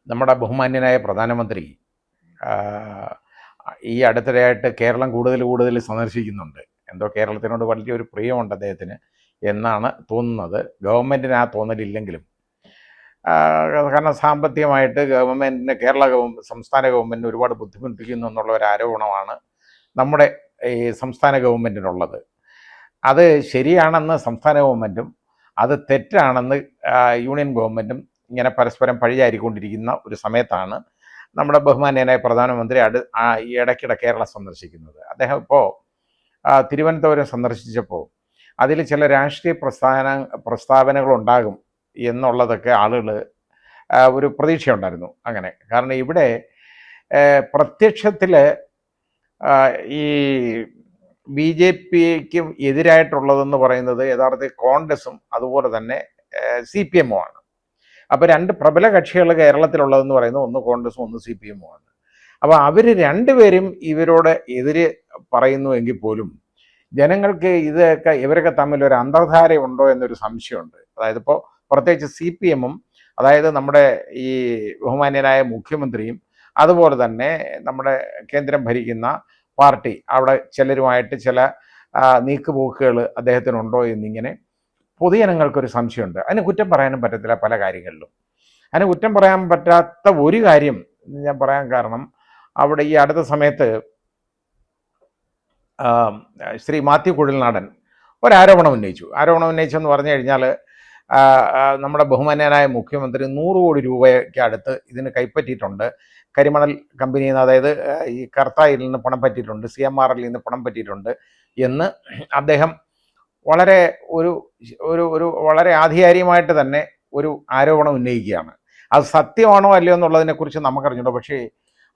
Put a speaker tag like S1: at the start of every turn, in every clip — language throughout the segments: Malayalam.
S1: നമ്മുടെ ബഹുമാന്യനായ പ്രധാനമന്ത്രി ആ, ഈ അടുത്തിടെയായിട്ട് കേരളം കൂടുതൽ സന്ദർശിക്കുന്നുണ്ട്. എന്തോ കേരളത്തിനോട് വലിയൊരു പ്രിയമുണ്ട് അദ്ദേഹത്തിന് എന്നാണ് തോന്നുന്നത്. ഗവൺമെൻറ്റിന് ആ തോന്നലില്ലെങ്കിലും ആ, കാരണം സാമ്പത്തികമായിട്ട് ഗവൺമെൻറ്റിന് സംസ്ഥാന ഗവൺമെൻറ്റിന് ഒരുപാട് ബുദ്ധിമുട്ടിക്കുന്നു എന്നുള്ള ഒരു ആരോപണമാണ് നമ്മുടെ ഈ സംസ്ഥാന ഗവൺമെൻറ്റിനുള്ളത്. അത് ശരിയാണെന്ന് സംസ്ഥാന ഗവൺമെൻറ്റും അത് തെറ്റാണെന്ന് യൂണിയൻ ഗവൺമെൻറ്റും ഇങ്ങനെ പരസ്പരം പഴിചാരിക്കൊണ്ടിരിക്കുന്ന ഒരു സമയത്താണ് നമ്മുടെ ബഹുമാന്യനായ പ്രധാനമന്ത്രി ഈ ഇടയ്ക്കിടെ കേരളം സന്ദർശിക്കുന്നത്. അദ്ദേഹം ഇപ്പോൾ തിരുവനന്തപുരം സന്ദർശിച്ചപ്പോൾ അതിൽ ചില രാഷ്ട്രീയ പ്രസ്താവനകളുണ്ടാകും എന്നുള്ളതൊക്കെ ആളുകൾ ഒരു പ്രതീക്ഷയുണ്ടായിരുന്നു. അങ്ങനെ കാരണം ഇവിടെ പ്രത്യക്ഷത്തിൽ ഈ ബി ജെ പിക്കും എതിരായിട്ടുള്ളതെന്ന് പറയുന്നത് യഥാർത്ഥത്തിൽ കോൺഗ്രസും അതുപോലെ തന്നെ സി പി എമ്മും ആണ്. അപ്പോൾ രണ്ട് പ്രബല കക്ഷികൾ കേരളത്തിലുള്ളതെന്ന് പറയുന്നത് ഒന്ന് കോൺഗ്രസും ഒന്ന് സി പി എമ്മും ആണ്. അപ്പോൾ അവർ രണ്ടുപേരും ഇവരോട് എതിര് പറയുന്നു എങ്കിൽ പോലും ജനങ്ങൾക്ക് ഇവരൊക്കെ തമ്മിൽ ഒരു അന്തർധാരയുണ്ടോ എന്നൊരു സംശയമുണ്ട്. അതായത് ഇപ്പോൾ പ്രത്യേകിച്ച് സി പി എമ്മും, അതായത് നമ്മുടെ ഈ ബഹുമാന്യനായ മുഖ്യമന്ത്രിയും അതുപോലെ തന്നെ നമ്മുടെ കേന്ദ്രം ഭരിക്കുന്ന പാർട്ടി അവിടെ ചിലരുമായിട്ട് ചില നീക്കുപോക്കുകൾ അദ്ദേഹത്തിനുണ്ടോ എന്നിങ്ങനെ പൊതുജനങ്ങൾക്കൊരു സംശയമുണ്ട്. അതിന് കുറ്റം പറയാനും പറ്റത്തില്ല പല കാര്യങ്ങളിലും. അതിന് കുറ്റം പറയാൻ പറ്റാത്ത ഒരു കാര്യം ഞാൻ പറയാൻ കാരണം, അവിടെ ഈ അടുത്ത സമയത്ത് ശ്രീ മാത്യു കുഴൽനാടൻ ഒരാരോപണം ഉന്നയിച്ചെന്ന് പറഞ്ഞു കഴിഞ്ഞാൽ നമ്മുടെ ബഹുമാന്യനായ മുഖ്യമന്ത്രി 100 കോടി രൂപയ്ക്ക് അടുത്ത് ഇതിന് കൈപ്പറ്റിയിട്ടുണ്ട്. കരിമണൽ കമ്പനിയിൽ നിന്ന്, അതായത് ഈ കർത്തായിൽ നിന്ന് പണം പറ്റിയിട്ടുണ്ട്, CMRL നിന്ന് പണം പറ്റിയിട്ടുണ്ട് എന്ന് അദ്ദേഹം വളരെ വളരെ ആധികാരികമായിട്ട് തന്നെ ഒരു ആരോപണം ഉന്നയിക്കുകയാണ്. അത് സത്യമാണോ അല്ലയോ എന്നുള്ളതിനെക്കുറിച്ച് നമുക്കറിഞ്ഞൂടോ. പക്ഷേ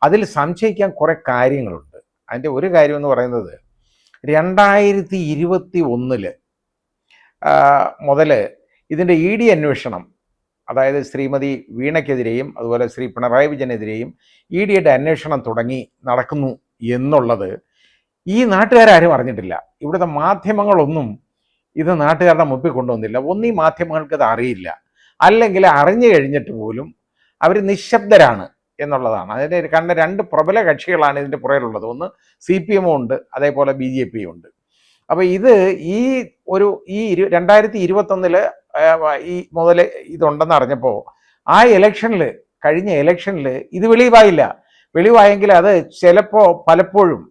S1: അതിൽ സംശയിക്കാൻ കുറേ കാര്യങ്ങളുണ്ട്. അതിൻ്റെ ഒരു കാര്യം എന്ന് പറയുന്നത് 2021 മുതൽ ഇതിൻ്റെ ED അന്വേഷണം, അതായത് ശ്രീമതി വീണയ്ക്കെതിരെയും അതുപോലെ ശ്രീ പിണറായി വിജയനെതിരെയും EDയുടെ അന്വേഷണം നടക്കുന്നു എന്നുള്ളത് ഈ നാട്ടുകാരും അറിഞ്ഞിട്ടില്ല. ഇവിടുത്തെ മാധ്യമങ്ങളൊന്നും ഇത് നാട്ടുകാരുടെ മുമ്പിൽ കൊണ്ടുവന്നില്ല. ഈ മാധ്യമങ്ങൾക്ക് അത് അറിയില്ല, അല്ലെങ്കിൽ അറിഞ്ഞു കഴിഞ്ഞിട്ട് പോലും അവർ നിശബ്ദരാണ് എന്നുള്ളതാണ്. അതിൻ്റെ കണ്ട രണ്ട് പ്രബല കക്ഷികളാണ് ഇതിൻ്റെ പുറകിലുള്ളത്. ഒന്ന് CPM ഉണ്ട്, അതേപോലെ BJP ഉണ്ട്. അപ്പോൾ ഇത് ഈ 2021 ഈ മുതൽ ഇതുണ്ടെന്ന് അറിഞ്ഞപ്പോൾ കഴിഞ്ഞ ഇലക്ഷനിൽ ഇത് വെളിവായെങ്കിൽ അത് പലപ്പോഴും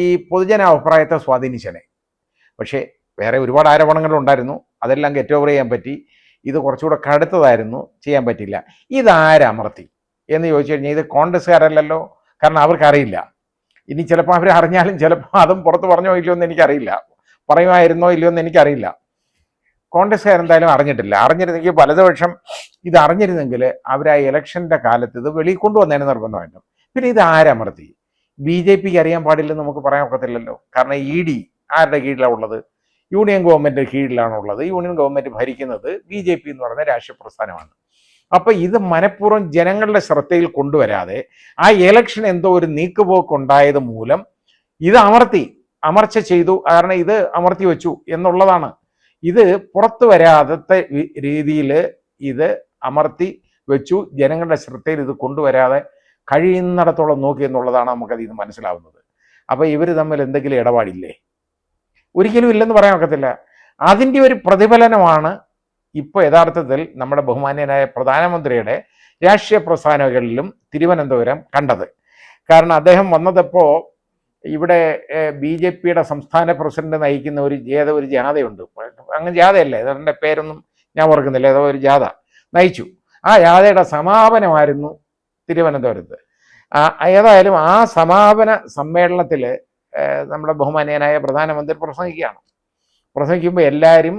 S1: ഈ പൊതുജന അഭിപ്രായത്തെ സ്വാധീനിച്ചനെ. പക്ഷേ വേറെ ഒരുപാട് ആരോപണങ്ങളുണ്ടായിരുന്നു, അതെല്ലാം ഗെറ്റ് ഓവർ ചെയ്യാൻ പറ്റി. ഇത് കുറച്ചുകൂടെ കടുത്തതായിരുന്നു, ചെയ്യാൻ പറ്റില്ല. ഇതാരമർത്തി എന്ന് ചോദിച്ചു കഴിഞ്ഞാൽ ഇത് കോൺഗ്രസ്സുകാരല്ലല്ലോ, കാരണം അവർക്കറിയില്ല. ഇനി ചിലപ്പോൾ അവർ അറിഞ്ഞാലും ചിലപ്പോൾ അതും പുറത്ത് പറഞ്ഞോ ഇല്ലയോ എന്ന് എനിക്കറിയില്ല, പറയുമായിരുന്നോ ഇല്ലയോ എന്ന് എനിക്കറിയില്ല. കോൺഗ്രസ്സുകാരെന്തായാലും അറിഞ്ഞിരുന്നെങ്കിൽ പലതുപക്ഷം ഇത് അറിഞ്ഞിരുന്നെങ്കിൽ അവർ ആ ഇലക്ഷൻ്റെ കാലത്ത് ഇത് വെളിയിൽ കൊണ്ടുവന്നതിന് നിർബന്ധമായിട്ടും. പിന്നെ ഇത് ആരമർത്തി? BJPക്ക് അറിയാൻ പാടില്ലെന്ന് നമുക്ക് പറയാൻ ഒക്കത്തില്ലല്ലോ. കാരണം ED ആരുടെ കീഴിലാണ് ഉള്ളത്? യൂണിയൻ ഗവൺമെൻറ് കീഴിലാണുള്ളത്. യൂണിയൻ ഗവൺമെൻറ് ഭരിക്കുന്നത് BJP എന്ന് പറയുന്ന രാഷ്ട്രീയ പ്രസ്ഥാനമാണ്. അപ്പോൾ ഇത് മനഃപൂർവ്വം ജനങ്ങളുടെ ശ്രദ്ധയിൽ കൊണ്ടുവരാതെ ആ ഇലക്ഷൻ എന്തോ ഒരു നീക്കുപോക്കുണ്ടായത് മൂലം ഇത് അമർച്ച ചെയ്തു. കാരണം ഇത് അമർത്തി വെച്ചു എന്നുള്ളതാണ്. ഇത് പുറത്തു വരാത്ത രീതിയിൽ ഇത് അമർത്തി വെച്ചു, ജനങ്ങളുടെ ശ്രദ്ധയിൽ ഇത് കൊണ്ടുവരാതെ കഴിയുന്നിടത്തോളം നോക്കി എന്നുള്ളതാണ് നമുക്കതിൽ നിന്ന് മനസ്സിലാവുന്നത്. അപ്പോൾ ഇവർ തമ്മിൽ എന്തെങ്കിലും ഇടപാടില്ലേ? ഒരിക്കലും ഇല്ലെന്ന് പറയാൻ ഒക്കത്തില്ല. അതിൻ്റെ ഒരു പ്രതിഫലനമാണ് ഇപ്പോൾ യഥാർത്ഥത്തിൽ നമ്മുടെ ബഹുമാന്യനായ പ്രധാനമന്ത്രിയുടെ രാഷ്ട്രീയ പ്രസ്ഥാനങ്ങളിലും തിരുവനന്തപുരം കണ്ടത്. കാരണം അദ്ദേഹം വന്നതപ്പോൾ ഇവിടെ BJPയുടെ സംസ്ഥാന പ്രസിഡന്റ് നയിക്കുന്ന ഒരു ജാഥയുണ്ട്. അങ്ങനെ ജാഥയല്ലേ, അതിൻ്റെ പേരൊന്നും ഞാൻ ഓർക്കുന്നില്ല, ഏതോ ഒരു ജാഥ നയിച്ചു. ആ ജാഥയുടെ സമാപനമായിരുന്നു തിരുവനന്തപുരത്ത്. ഏതായാലും ആ സമാപന സമ്മേളനത്തിൽ നമ്മുടെ ബഹുമാന്യനായ പ്രധാനമന്ത്രി പ്രസംഗിക്കുമ്പോൾ എല്ലാവരും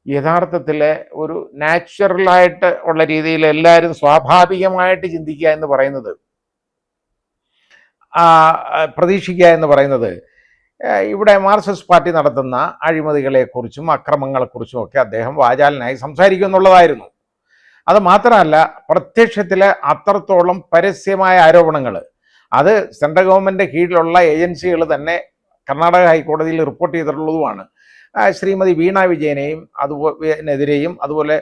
S1: യഥാർത്ഥത്തിൽ ഒരു നാച്ചുറലായിട്ട് ഉള്ള രീതിയിൽ എല്ലാവരും സ്വാഭാവികമായിട്ട് ചിന്തിക്കുക എന്ന് പറയുന്നത്, പ്രതീക്ഷിക്കുക എന്ന് പറയുന്നത്, ഇവിടെ മാർക്സിസ്റ്റ് പാർട്ടി നടത്തുന്ന അഴിമതികളെക്കുറിച്ചും അക്രമങ്ങളെക്കുറിച്ചും ഒക്കെ അദ്ദേഹം വാചാലനായി സംസാരിക്കും എന്നുള്ളതായിരുന്നു. അത് മാത്രമല്ല, പ്രത്യക്ഷത്തിൽ അത്രത്തോളം പരസ്യമായ ആരോപണങ്ങൾ അത് സെൻട്രൽ ഗവൺമെൻറ് കീഴിലുള്ള ഏജൻസികൾ തന്നെ കർണാടക ഹൈക്കോടതിയിൽ റിപ്പോർട്ട് ചെയ്തിട്ടുള്ളതുമാണ്. ശ്രീമതി വീണ വിജയനെയും അതുപോലെതിരെയും അതുപോലെ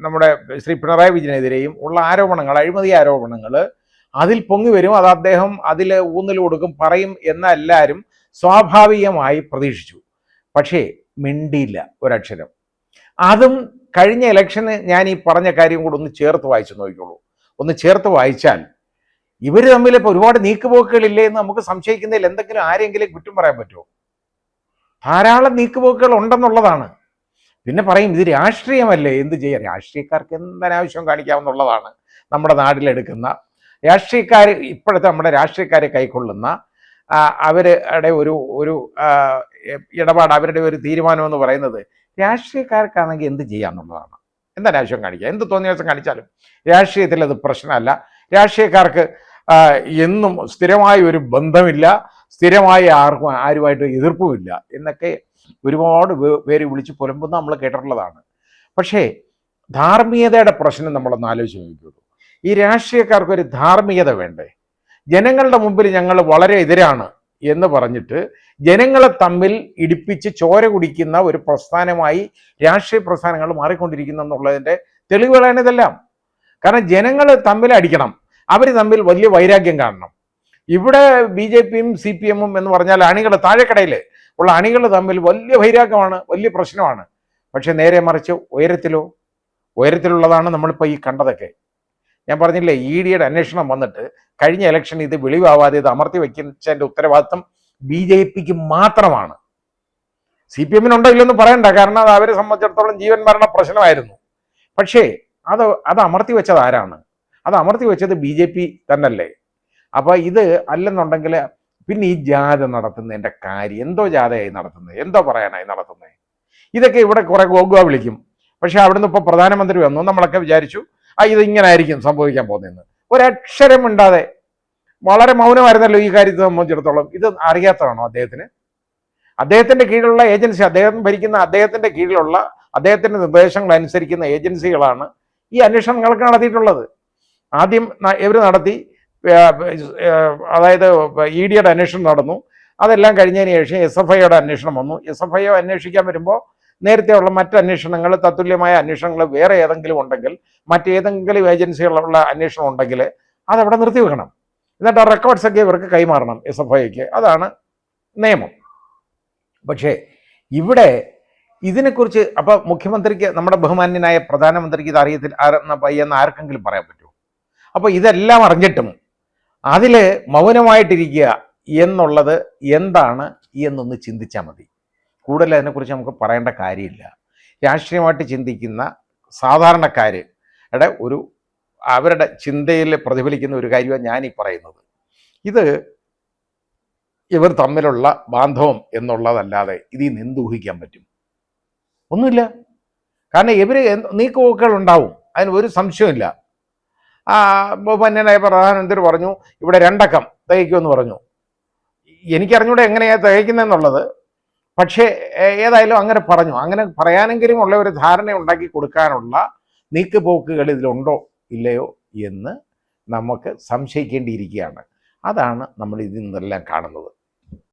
S1: നമ്മുടെ ശ്രീ പിണറായി വിജയനെതിരെയും ഉള്ള ആരോപണങ്ങൾ, അഴിമതി ആരോപണങ്ങൾ അതിൽ പൊങ്ങി വരും. അത് അദ്ദേഹം അതിൽ ഊന്നൽ കൊടുക്കും, പറയും എന്ന് എല്ലാവരും സ്വാഭാവികമായി പ്രതീക്ഷിച്ചു. പക്ഷേ മിണ്ടിയില്ല ഒരക്ഷരം. അതും കഴിഞ്ഞ ഇലക്ഷന് ഞാൻ ഈ പറഞ്ഞ കാര്യം കൂടെ ഒന്ന് ചേർത്ത് വായിച്ചു നോക്കിക്കോളൂ. ഒന്ന് ചേർത്ത് വായിച്ചാൽ ഇവർ തമ്മിൽ ഇപ്പോൾ ഒരുപാട് നീക്കുപോക്കുകളില്ലേ എന്ന് നമുക്ക് സംശയിക്കുന്നതിൽ എന്തെങ്കിലും ആരെങ്കിലും കുറ്റം പറയാൻ പറ്റുമോ? ധാരാളം നീക്കുപോക്കുകൾ ഉണ്ടെന്നുള്ളതാണ്. പിന്നെ പറയും ഇത് രാഷ്ട്രീയമല്ലേ, എന്ത് ചെയ്യാം, രാഷ്ട്രീയക്കാർക്ക് എന്തനാവശ്യം കാണിക്കാമെന്നുള്ളതാണ് നമ്മുടെ നാട്ടിലെടുക്കുന്ന രാഷ്ട്രീയക്കാർ. ഇപ്പോഴത്തെ നമ്മുടെ രാഷ്ട്രീയക്കാരെ കൈക്കൊള്ളുന്ന അവരുടെ ഒരു ഇടപാട്, അവരുടെ ഒരു തീരുമാനം എന്ന് പറയുന്നത് രാഷ്ട്രീയക്കാർക്കാണെങ്കിൽ എന്ത് ചെയ്യാമെന്നുള്ളതാണ്. എന്തനാവശ്യം കാണിക്കുക, എന്ത് തോന്നിയ ദിവസം കാണിച്ചാലും രാഷ്ട്രീയത്തിൽ അത് പ്രശ്നമല്ല. രാഷ്ട്രീയക്കാർക്ക് എന്നും സ്ഥിരമായ ഒരു ബന്ധമില്ല, സ്ഥിരമായി ആരുമായിട്ട് എതിർപ്പുമില്ല എന്നൊക്കെ ഒരുപാട് പേര് വിളിച്ച് പുലമ്പുന്ന നമ്മൾ കേട്ടിട്ടുള്ളതാണ്. പക്ഷേ ധാർമ്മികതയുടെ പ്രശ്നം നമ്മളൊന്ന് ആലോചിച്ച് നോക്കിയുള്ളൂ. ഈ രാഷ്ട്രീയക്കാർക്കൊരു ധാർമ്മികത വേണ്ടേ? ജനങ്ങളുടെ മുമ്പിൽ ഞങ്ങൾ വളരെ എതിരാണ് എന്ന് പറഞ്ഞിട്ട് ജനങ്ങളെ തമ്മിൽ ഇടിപ്പിച്ച് ചോര കുടിക്കുന്ന ഒരു പ്രസ്ഥാനമായി രാഷ്ട്രീയ പ്രസ്ഥാനങ്ങൾ മാറിക്കൊണ്ടിരിക്കുന്നു എന്നുള്ളതിൻ്റെ തെളിവുകളാണ് ഇതെല്ലാം. കാരണം ജനങ്ങൾ തമ്മിൽ അടിക്കണം, അവർ തമ്മിൽ വലിയ വൈരാഗ്യം കാണണം. ഇവിടെ ബി.ജെ.പിയും CPM-ഉം എന്ന് പറഞ്ഞാൽ അണികൾ, താഴെക്കടയിൽ ഉള്ള അണികൾ തമ്മിൽ വലിയ വൈരാഗ്യമാണ്, വലിയ പ്രശ്നമാണ്. പക്ഷെ നേരെ മറിച്ച് ഉയരത്തിലുള്ളതാണ് നമ്മളിപ്പോൾ ഈ കണ്ടതൊക്കെ. ഞാൻ പറഞ്ഞില്ലേ, EDയുടെ അന്വേഷണം വന്നിട്ട് കഴിഞ്ഞ ഇലക്ഷൻ ഇത് വെളിവാവാതെ ഇത് അമർത്തി വയ്ക്കുന്നതിൻ്റെ ഉത്തരവാദിത്വം BJPക്ക് മാത്രമാണ്. CPM-നുണ്ടോ ഇല്ലെന്ന് പറയണ്ട, കാരണം അത് അവരെ സംബന്ധിച്ചിടത്തോളം ജീവൻ മരണ പ്രശ്നമായിരുന്നു. പക്ഷേ അത് അമർത്തി വെച്ചത് ആരാണ്? അത് അമർത്തി വെച്ചത് BJP തന്നല്ലേ. അപ്പോൾ ഇത് അല്ലെന്നുണ്ടെങ്കിൽ പിന്നെ ഈ ജാഥ നടത്തുന്നതിൻ്റെ കാര്യം എന്തോ ജാഥയായി നടത്തുന്നത്, എന്തോ പറയാനായി നടത്തുന്നത്? ഇതൊക്കെ ഇവിടെ കുറെ ഗോഗുവ വിളിക്കും. പക്ഷെ അവിടുന്ന് ഇപ്പോൾ പ്രധാനമന്ത്രി വന്നു, നമ്മളൊക്കെ വിചാരിച്ചു ഇത് ഇങ്ങനെ ആയിരിക്കും സംഭവിക്കാൻ പോകുന്നതെന്ന്. ഒരക്ഷരം മിണ്ടാതെ വളരെ മൗനമായിരുന്നല്ലോ ഈ കാര്യത്തെ സംബന്ധിച്ചിടത്തോളം. ഇത് അറിയാത്തതാണോ അദ്ദേഹത്തിന്? അദ്ദേഹത്തിൻ്റെ കീഴിലുള്ള ഏജൻസി, അദ്ദേഹം ഭരിക്കുന്ന അദ്ദേഹത്തിൻ്റെ കീഴിലുള്ള അദ്ദേഹത്തിൻ്റെ നിർദ്ദേശങ്ങൾ അനുസരിക്കുന്ന ഏജൻസികളാണ് ഈ അന്വേഷണങ്ങൾക്ക് നടത്തിയിട്ടുള്ളത്. ആദ്യം ഇവർ നടത്തി, അതായത് EDയുടെ അന്വേഷണം നടന്നു. അതെല്ലാം കഴിഞ്ഞതിന് ശേഷം SFIയുടെ അന്വേഷണം വന്നു. SFI അന്വേഷിക്കാൻ വരുമ്പോൾ നേരത്തെയുള്ള മറ്റ് അന്വേഷണങ്ങൾ, തത്തുല്യമായ അന്വേഷണങ്ങൾ വേറെ ഏതെങ്കിലും ഉണ്ടെങ്കിൽ, മറ്റേതെങ്കിലും ഏജൻസികളുള്ള അന്വേഷണം ഉണ്ടെങ്കിൽ അതവിടെ നിർത്തിവെക്കണം. എന്നിട്ട് ആ റെക്കോർഡ്സൊക്കെ ഇവർക്ക് കൈമാറണം SFIക്ക്. അതാണ് നിയമം. പക്ഷേ ഇവിടെ ഇതിനെക്കുറിച്ച് അപ്പോൾ മുഖ്യമന്ത്രിക്ക്, നമ്മുടെ ബഹുമാന്യനായ പ്രധാനമന്ത്രിക്ക് ഇത് അറിയത്തില്ല ആർക്കെങ്കിലും പറയാൻ പറ്റുമോ? അപ്പോൾ ഇതെല്ലാം അറിഞ്ഞിട്ടും അതിൽ മൗനമായിട്ടിരിക്കുക എന്നുള്ളത് എന്താണ് എന്നൊന്ന് ചിന്തിച്ചാൽ മതി. കൂടുതൽ അതിനെക്കുറിച്ച് നമുക്ക് പറയേണ്ട കാര്യമില്ല. രാഷ്ട്രീയമായിട്ട് ചിന്തിക്കുന്ന സാധാരണക്കാരുടെ അവരുടെ ചിന്തയിൽ പ്രതിഫലിക്കുന്ന ഒരു കാര്യമാണ് ഞാനീ പറയുന്നത്. ഇത് ഇവർ തമ്മിലുള്ള ബാന്ധവം എന്നുള്ളതല്ലാതെ ഇതിൽ നിന്ന് എന്ത് പറ്റും? ഒന്നുമില്ല. കാരണം ഇവർ നീക്കുപോക്കുകൾ ഉണ്ടാവും, അതിന് ഒരു സംശയമില്ല. ബഹുമാന്യനായ പ്രധാനമന്ത്രി പറഞ്ഞു ഇവിടെ 2 അക്കം തികയ്ക്കുമെന്ന് പറഞ്ഞു. എനിക്കറിഞ്ഞൂടെ എങ്ങനെയാണ് തികയ്ക്കുന്നതെന്നുള്ളത്. പക്ഷേ ഏതായാലും അങ്ങനെ പറഞ്ഞു. അങ്ങനെ പറയാനെങ്കിലും ഉള്ള ഒരു ധാരണ ഉണ്ടാക്കി കൊടുക്കാനുള്ള നീക്കുപോക്കുകൾ ഇതിലുണ്ടോ ഇല്ലയോ എന്ന് നമുക്ക് സംശയിക്കേണ്ടിയിരിക്കുകയാണ്. അതാണ് നമ്മൾ ഇതിൽ നിന്നെല്ലാം കാണുന്നത്.